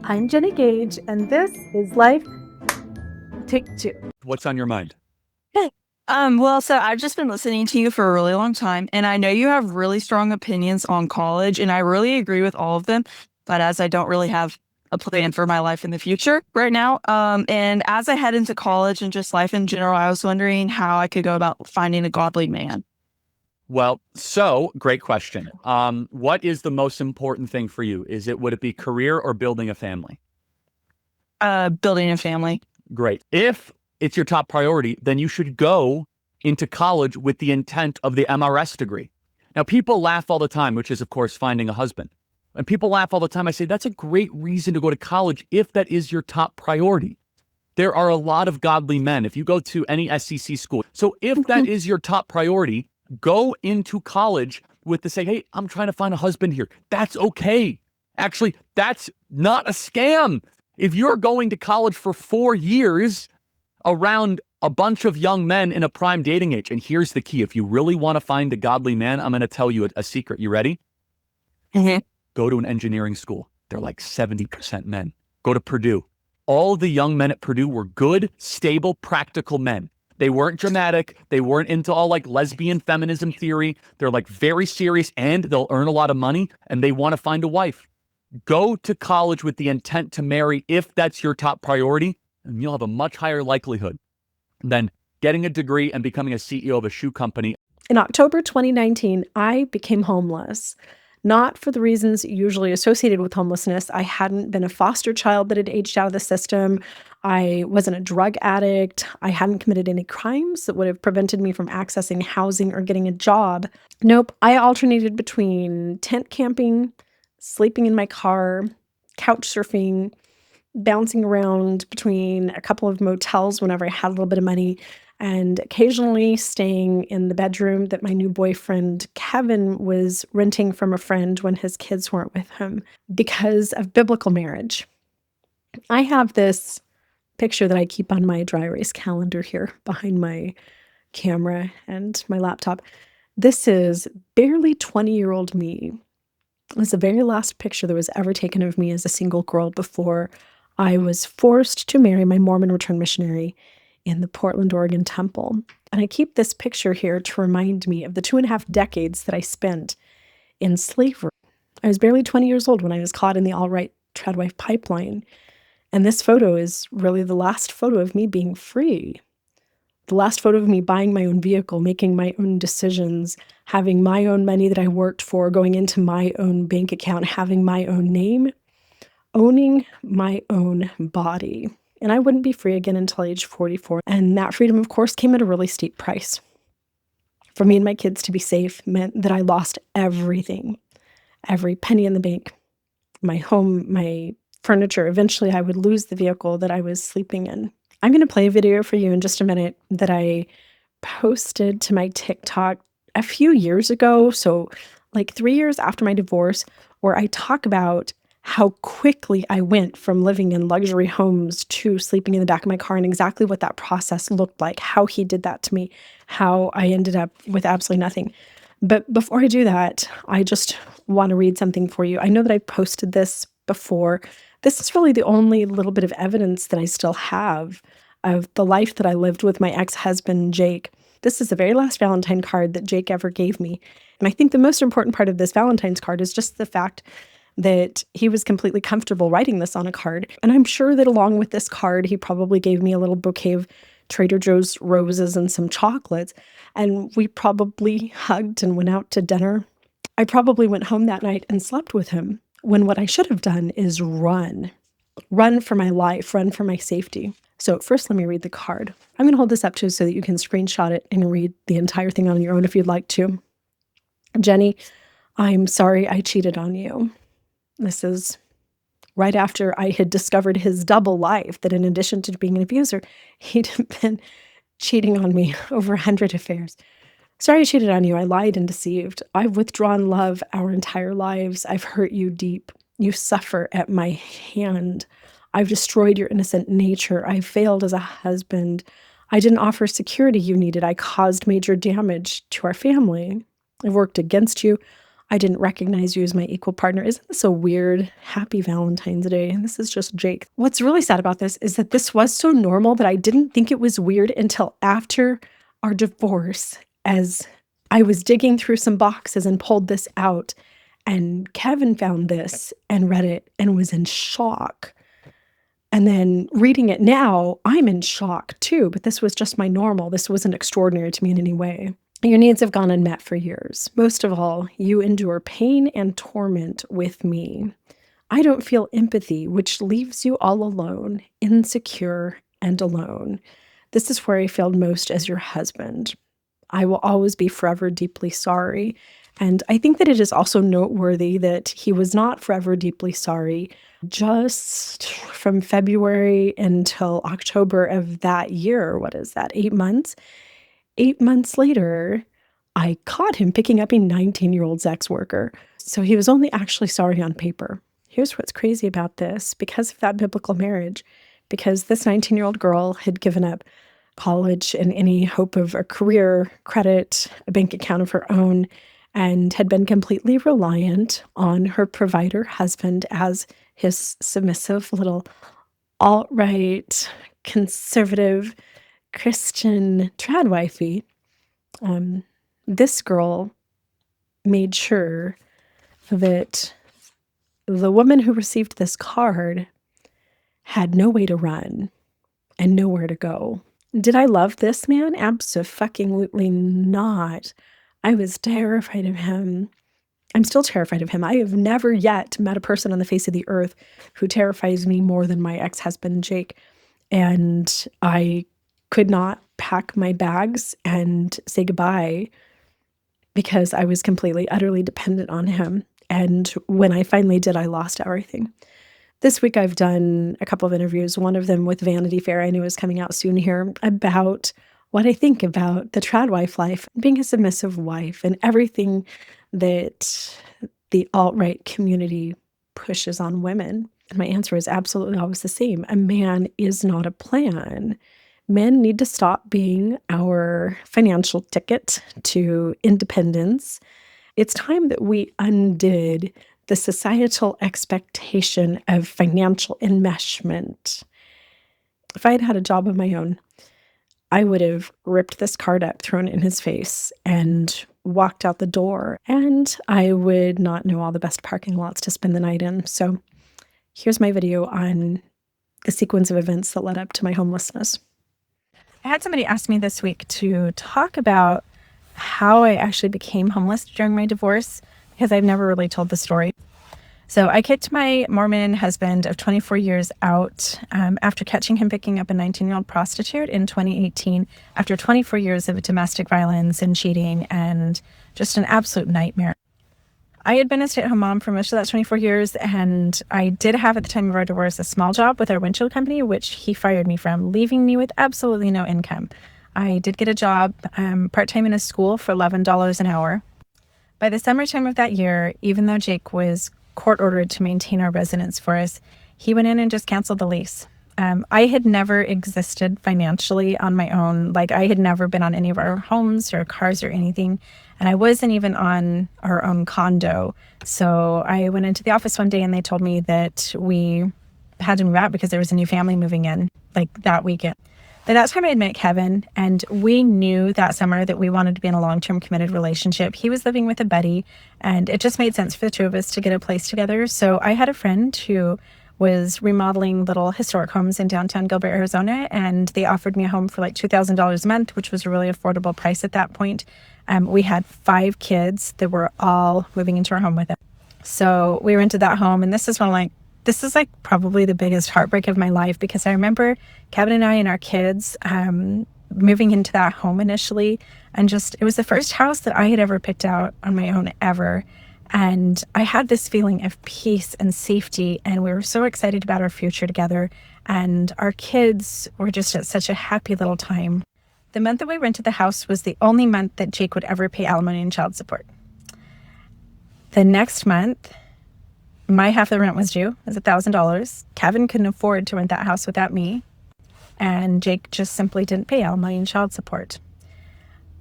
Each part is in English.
I'm Jenny Gage, and this is Life Take Two. What's on your mind? So I've just been listening to you for a really long time, and I know you have really strong opinions on college, and I really agree with all of them. But as I don't really have a plan for my life in the future right now, and as I head into college and just life in general, I was wondering how I could go about finding a godly man. Well, great question. What is the most important thing for you? Would it be career or building a family? Building a family. Great. If it's your top priority, then you should go into college with the intent of the MRS degree. Now, people laugh all the time, which is, of course, finding a husband. And people laugh all the time. I say, that's a great reason to go to college if that is your top priority. There are a lot of godly men if you go to any SEC school. So if that is your top priority, go into college with the say, hey, I'm trying to find a husband here. That's okay. Actually, that's not a scam. If you're going to college for 4 years around a bunch of young men in a prime dating age, and here's the key. If you really want to find a godly man, I'm going to tell you a secret. You ready? Mm-hmm. Go to an engineering school. They're like 70% men. Go to Purdue. All the young men at Purdue were good, stable, practical men. They weren't dramatic. They weren't into all like lesbian feminism theory. They're like very serious and they'll earn a lot of money and they want to find a wife. Go to college with the intent to marry if that's your top priority, and you'll have a much higher likelihood than getting a degree and becoming a CEO of a shoe company. In October 2019, I became homeless. Not for the reasons usually associated with homelessness. I hadn't been a foster child that had aged out of the system. I wasn't a drug addict. I hadn't committed any crimes that would have prevented me from accessing housing or getting a job. Nope, I alternated between tent camping, sleeping in my car, couch surfing, bouncing around between a couple of motels whenever I had a little bit of money, and occasionally staying in the bedroom that my new boyfriend, Kevin, was renting from a friend when his kids weren't with him because of biblical marriage. I have this picture that I keep on my dry erase calendar here behind my camera and my laptop. This is barely 20-year-old me. It's the very last picture that was ever taken of me as a single girl before I was forced to marry my Mormon Returned Missionary in the Portland, Oregon temple. And I keep this picture here to remind me of the 2.5 decades that I spent in slavery. I was barely 20 years old when I was caught in the all-right tradwife pipeline. And this photo is really the last photo of me being free. The last photo of me buying my own vehicle, making my own decisions, having my own money that I worked for, going into my own bank account, having my own name, owning my own body. And I wouldn't be free again until age 44. And that freedom, of course, came at a really steep price. For me and my kids to be safe meant that I lost everything, every penny in the bank, my home, my furniture. Eventually, I would lose the vehicle that I was sleeping in. I'm going to play a video for you in just a minute that I posted to my TikTok a few years ago, so like 3 years after my divorce, where I talk about how quickly I went from living in luxury homes to sleeping in the back of my car and exactly what that process looked like, how he did that to me, how I ended up with absolutely nothing. But before I do that, I just want to read something for you. I know that I posted this before. This is really the only little bit of evidence that I still have of the life that I lived with my ex-husband, Jake. This is the very last Valentine card that Jake ever gave me. And I think the most important part of this Valentine's card is just the fact that he was completely comfortable writing this on a card. And I'm sure that along with this card, he probably gave me a little bouquet of Trader Joe's roses and some chocolates. And we probably hugged and went out to dinner. I probably went home that night and slept with him, when what I should have done is run for my life, run for my safety. So first, let me read the card. I'm going to hold this up too so that you can screenshot it and read the entire thing on your own if you'd like to. Jenny, I'm sorry I cheated on you. This is right after I had discovered his double life, that in addition to being an abuser, he'd been cheating on me over 100 affairs. Sorry I cheated on you. I lied and deceived. I've withdrawn love our entire lives. I've hurt you deep. You suffer at my hand. I've destroyed your innocent nature. I failed as a husband. I didn't offer security you needed. I caused major damage to our family. I've worked against you. I didn't recognize you as my equal partner. Isn't this so weird? Happy Valentine's Day. This is just Jake. What's really sad about this is that this was so normal that I didn't think it was weird until after our divorce, as I was digging through some boxes and pulled this out. And Kevin found this and read it and was in shock. And then reading it now, I'm in shock too, but this was just my normal. This wasn't extraordinary to me in any way. Your needs have gone unmet for years. Most of all, you endure pain and torment with me. I don't feel empathy, which leaves you all alone, insecure and alone. This is where I failed most as your husband. I will always be forever deeply sorry. And I think that it is also noteworthy that he was not forever deeply sorry. Just from February until October of that year, what is that, 8 months? 8 months later, I caught him picking up a 19-year-old sex worker. So he was only actually sorry on paper. Here's what's crazy about this. Because of that biblical marriage, because this 19-year-old girl had given up college and any hope of a career, credit, a bank account of her own, and had been completely reliant on her provider husband as his submissive little alt-right, conservative, Christian trad wifey. This girl made sure that the woman who received this card had no way to run and nowhere to go. Did I love this man? Abso-fucking-lutely not. I was terrified of him. I'm still terrified of him. I have never yet met a person on the face of the earth who terrifies me more than my ex-husband, Jake. And I could not pack my bags and say goodbye because I was completely, utterly dependent on him. And when I finally did, I lost everything. This week I've done a couple of interviews, one of them with Vanity Fair. I knew was coming out soon here, about what I think about the trad wife life, being a submissive wife, and everything that the alt-right community pushes on women. And my answer is absolutely always the same. A man is not a plan. Men need to stop being our financial ticket to independence. It's time that we undid the societal expectation of financial enmeshment. If I had had a job of my own, I would have ripped this card up, thrown it in his face, and walked out the door. And I would not know all the best parking lots to spend the night in. So here's my video on the sequence of events that led up to my homelessness. I had somebody ask me this week to talk about how I actually became homeless during my divorce, because I've never really told the story. So I kicked my Mormon husband of 24 years out after catching him picking up a 19-year-old prostitute in 2018, after 24 years of domestic violence and cheating and just an absolute nightmare. I had been a stay-at-home mom for most of that 24 years, and I did have at the time of our divorce a small job with our windshield company, which he fired me from, leaving me with absolutely no income. I did get a job part-time in a school for $11 an hour. By the summertime of that year, even though Jake was court-ordered to maintain our residence for us, he went in and just canceled the lease. I had never existed financially on my own. Like, I had never been on any of our homes or cars or anything. And I wasn't even on our own condo. So I went into the office one day and they told me that we had to move out because there was a new family moving in, like, that weekend. By that time I had met Kevin, and we knew that summer that we wanted to be in a long-term committed relationship. He was living with a buddy, and it just made sense for the two of us to get a place together. So I had a friend who was remodeling little historic homes in downtown Gilbert, Arizona, and they offered me a home for like $2,000 a month, which was a really affordable price at that point. We had 5 kids that were all moving into our home with it. So we rented that home, and this is probably the biggest heartbreak of my life, because I remember Kevin and I and our kids moving into that home initially, and it was the first house that I had ever picked out on my own ever. And I had this feeling of peace and safety, and we were so excited about our future together, and our kids were just at such a happy little time. The month that we rented the house was the only month that Jake would ever pay alimony and child support. The next month, my half of the rent was due. It was $1,000. Kevin couldn't afford to rent that house without me, and Jake just simply didn't pay alimony and child support.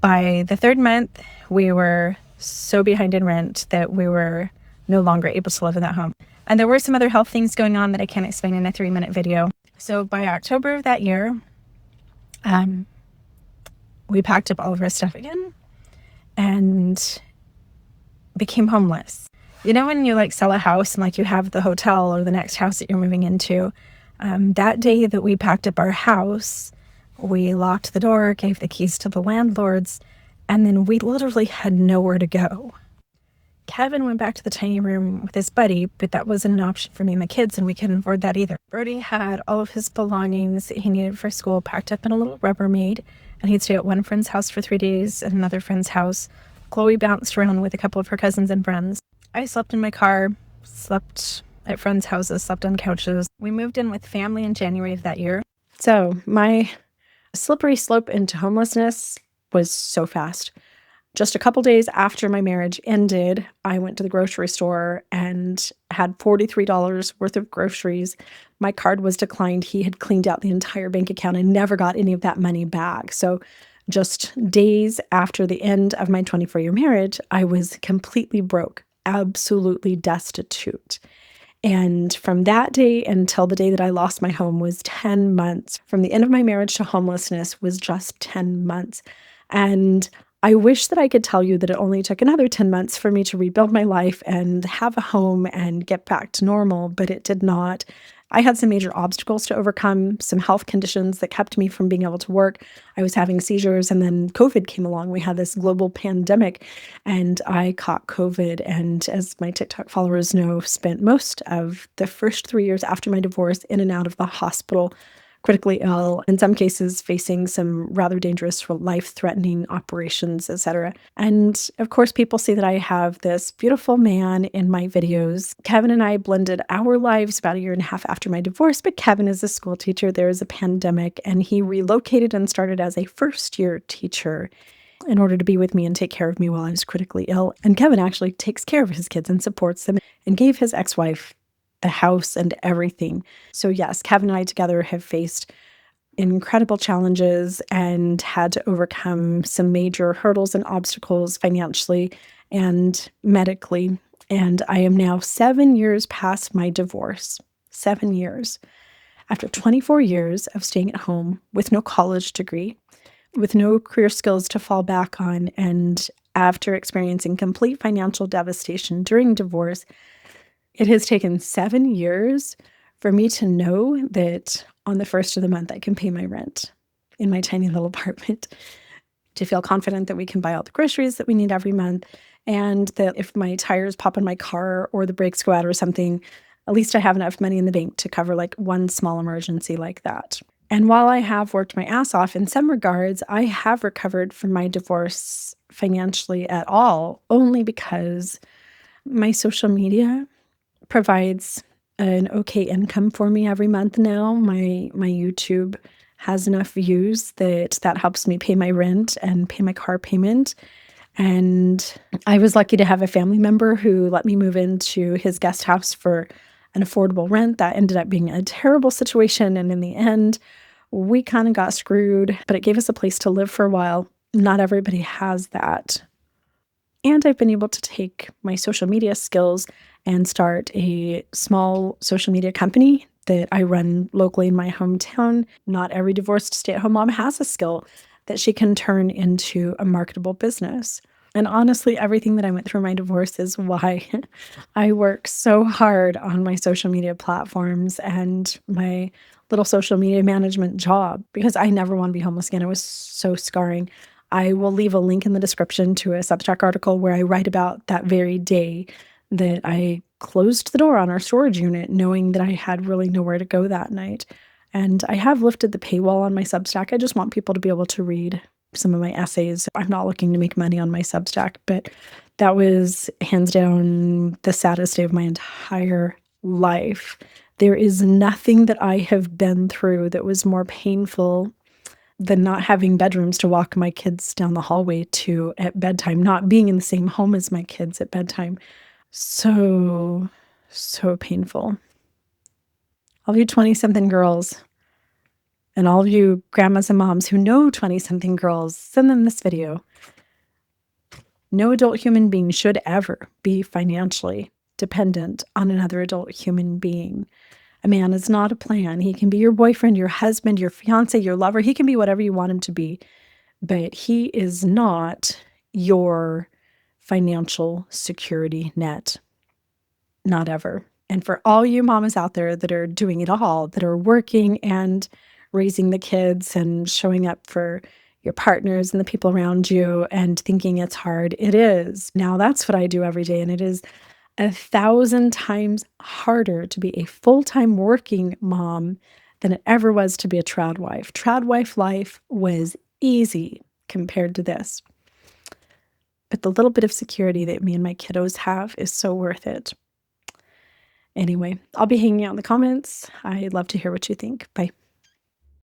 By the third month, we were so behind in rent that we were no longer able to live in that home. And there were some other health things going on that I can't explain in a 3-minute video. So by October of that year, we packed up all of our stuff again and became homeless. You know, when you like sell a house and like you have the hotel or the next house that you're moving into, that day that we packed up our house, we locked the door, gave the keys to the landlords, and then we literally had nowhere to go. Kevin went back to the tiny room with his buddy, but that wasn't an option for me and the kids, and we couldn't afford that either. Brody had all of his belongings that he needed for school packed up in a little Rubbermaid, and he'd stay at one friend's house for 3 days, at another friend's house. Chloe bounced around with a couple of her cousins and friends. I slept in my car, slept at friends' houses, slept on couches. We moved in with family in January of that year. So my slippery slope into homelessness was so fast. Just a couple days after my marriage ended, I went to the grocery store and had $43 worth of groceries. My card was declined. He had cleaned out the entire bank account and never got any of that money back. So just days after the end of my 24-year marriage, I was completely broke, absolutely destitute. And from that day until the day that I lost my home was 10 months. From the end of my marriage to homelessness was just 10 months. And I wish that I could tell you that it only took another 10 months for me to rebuild my life and have a home and get back to normal, but it did not. I had some major obstacles to overcome, some health conditions that kept me from being able to work. I was having seizures, and then COVID came along. We had this global pandemic, and I caught COVID. And as my TikTok followers know, spent most of the first 3 years after my divorce in and out of the hospital, critically ill, in some cases facing some rather dangerous, life-threatening operations, etc. And of course, people see that I have this beautiful man in my videos. Kevin and I blended our lives about 1.5 years after my divorce, but Kevin is a school teacher. There is a pandemic, and he relocated and started as a first-year teacher in order to be with me and take care of me while I was critically ill. And Kevin actually takes care of his kids and supports them, and gave his ex-wife the house and everything. So yes, Kevin and I together have faced incredible challenges and had to overcome some major hurdles and obstacles financially and medically. And I am now 7 years past my divorce. 7 years. After 24 years of staying at home with no college degree, with no career skills to fall back on, and after experiencing complete financial devastation during divorce, it has taken 7 years for me to know that on the first of the month I can pay my rent in my tiny little apartment, to feel confident that we can buy all the groceries that we need every month, and that if my tires pop in my car or the brakes go out or something, at least I have enough money in the bank to cover like one small emergency like that. And while I have worked my ass off in some regards, I have recovered from my divorce financially at all, only because my social media provides an okay income for me every month now. My YouTube has enough views that helps me pay my rent and pay my car payment. And I was lucky to have a family member who let me move into his guest house for an affordable rent. That ended up being a terrible situation, and in the end, we kind of got screwed, but it gave us a place to live for a while. Not everybody has that. And I've been able to take my social media skills and start a small social media company that I run locally in my hometown. Not every divorced stay-at-home mom has a skill that she can turn into a marketable business. And honestly, everything that I went through in my divorce is why I work so hard on my social media platforms and my little social media management job, because I never want to be homeless again. It was so scarring. I will leave a link in the description to a Substack article where I write about that very day that I closed the door on our storage unit, knowing that I had really nowhere to go that night. And I have lifted the paywall on my Substack. I just want people to be able to read some of my essays. I'm not looking to make money on my Substack, but that was hands down the saddest day of my entire life. There is nothing that I have been through that was more painful than not having bedrooms to walk my kids down the hallway to at bedtime, not being in the same home as my kids at bedtime. So painful. All of you 20-something girls and all of you grandmas and moms who know 20-something girls, send them this video. No adult human being should ever be financially dependent on another adult human being. A man is not a plan. He can be your boyfriend, your husband, your fiance, your lover. He can be whatever you want him to be, but he is not your financial security net. Not ever. And for all you mamas out there that are doing it all, that are working and raising the kids and showing up for your partners and the people around you and thinking it's hard, it is. Now, that's what I do every day, and it is 1,000 times harder to be a full-time working mom than it ever was to be a trad wife. Trad wife life was easy compared to this. But the little bit of security that me and my kiddos have is so worth it. Anyway, I'll be hanging out in the comments. I'd love to hear what you think. Bye.